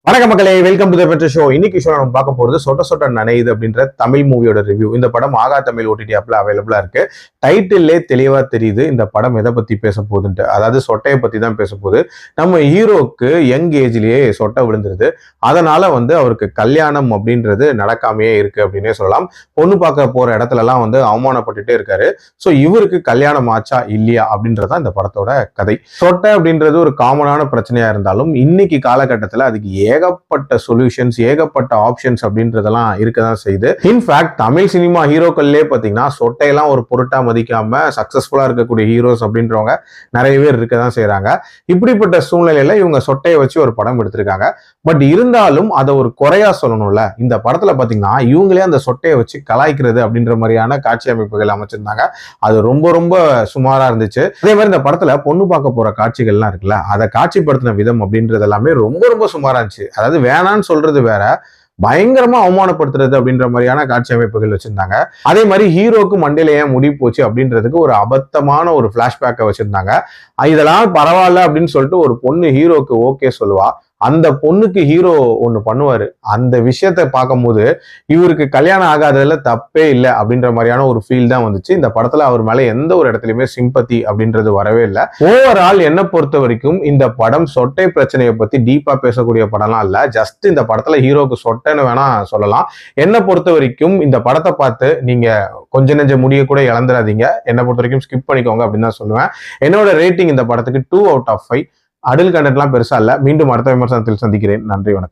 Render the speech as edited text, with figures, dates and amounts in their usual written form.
வணக்கம் மக்களே, welcome to the better show. இன்னைக்கு ஷோ நம்ம பார்க்க போறது சொட்ட சொட்ட நனையுது அப்படின்ற தமிழ் மூவியோட ரிவ்யூ. இந்த படம் ஆகா தமிழ் ஓடிடி ஆப்ல அவைலபிளா இருக்கு. டைட்டிலே தெளிவா தெரியுது இந்த படம் எதை பத்தி பேச போகுதுன்ட்டு. அதாவது சொட்டையை பத்தி தான் பேச போகுது. நம்ம ஹீரோக்கு யங் ஏஜ்லயே சொட்டை விழுந்துருது. அதனால அவருக்கு கல்யாணம் அப்படின்றது நடக்காமையே இருக்கு அப்படின்னே சொல்லலாம். பொண்ணு பார்க்க போற இடத்துல எல்லாம் அவமானப்பட்டுட்டே இருக்காரு. ஸோ இவருக்கு கல்யாணம் ஆச்சா இல்லையா அப்படின்றதான் இந்த படத்தோட கதை. சொட்டை அப்படின்றது ஒரு காமனான பிரச்சனையா இருந்தாலும் இன்னைக்கு காலகட்டத்தில் அதுக்கு ஏகப்பட்ட சொல்யூஷன்ஸ், ஏகப்பட்ட ஆப்ஷன்ஸ் அப்படின்றதெல்லாம் இருக்கதான் செய்யுது. இன்ஃபேக்ட் தமிழ் சினிமா ஹீரோக்கள்லேயே பார்த்தீங்கன்னா சொட்டையெல்லாம் ஒரு பொருட்டா மதிக்காம சக்சஸ்ஃபுல்லா இருக்கக்கூடிய ஹீரோஸ் அப்படின்றவங்க நிறைய பேர் இருக்கதான் செய்யறாங்க. இப்படிப்பட்ட சூழ்நிலையில இவங்க சொட்டையை வச்சு ஒரு படம் எடுத்திருக்காங்க. பட் இருந்தாலும் அதை ஒரு குறையா சொல்லணும்ல. இந்த படத்துல பாத்தீங்கன்னா இவங்களே அந்த சொட்டையை வச்சு கலாய்க்கிறது அப்படின்ற மாதிரியான காட்சி அமைப்புகள் அமைச்சிருந்தாங்க. அது ரொம்ப ரொம்ப சுமாரா இருந்துச்சு. அதே மாதிரி இந்த படத்துல பொண்ணு பார்க்க போற காட்சிகள்லாம் இருக்குல்ல, அதை காட்சிப்படுத்தின விதம் அப்படின்றது எல்லாமே ரொம்ப ரொம்ப சுமாரா இருந்துச்சு. அதாவது வேணான்னு சொல்றது வேற, பயங்கரமா அவமானப்படுத்துறது அப்படின்ற மாதிரியான காட்சி அமைப்புகள் வச்சிருந்தாங்க. அதே மாதிரி ஹீரோக்கு மண்டையில ஏன் முடி போச்சு அப்படின்றதுக்கு ஒரு அபத்தமான ஒரு பிளாஷ்பேக்கை வச்சிருந்தாங்க. இதெல்லாம் பரவாயில்ல அப்படின்னு சொல்லிட்டு ஒரு பொண்ணு ஹீரோக்கு ஓகே சொல்லுவா. அந்த பொண்ணுக்கு ஹீரோ ஒண்ணு பண்ணுவாரு. அந்த விஷயத்த பார்க்கும்போது இவருக்கு கல்யாணம் ஆகாததுல தப்பே இல்லை அப்படின்ற மாதிரியான ஒரு ஃபீல் தான் வந்துச்சு. இந்த படத்துல அவர் மேல எந்த ஒரு இடத்துலயுமே சிம்பத்தி அப்படின்றது வரவே இல்லை. ஓவரால் என்ன பொறுத்த வரைக்கும் இந்த படம் சொட்டை பிரச்சனையை பத்தி டீப்பா பேசக்கூடிய படம்லாம் இல்ல. ஜஸ்ட் இந்த படத்துல ஹீரோக்கு சொட்டைன்னு வேணா சொல்லலாம். என்ன பொறுத்த வரைக்கும் இந்த படத்தை பார்த்து நீங்க கொஞ்ச நெஞ்ச முடிய கூட இழந்துடாதீங்க. என்னை பொறுத்த வரைக்கும் ஸ்கிப் பண்ணிக்கோங்க அப்படின்னு தான் சொல்லுவேன். என்னோட ரேட்டிங் இந்த படத்துக்கு 2 out of 5. அடல் கண்டென்ட்லாம் பெருசா இல்ல. மீண்டும் அடுத்த விமர்சனத்தில் சந்திக்கிறேன். நன்றி, வணக்கம்.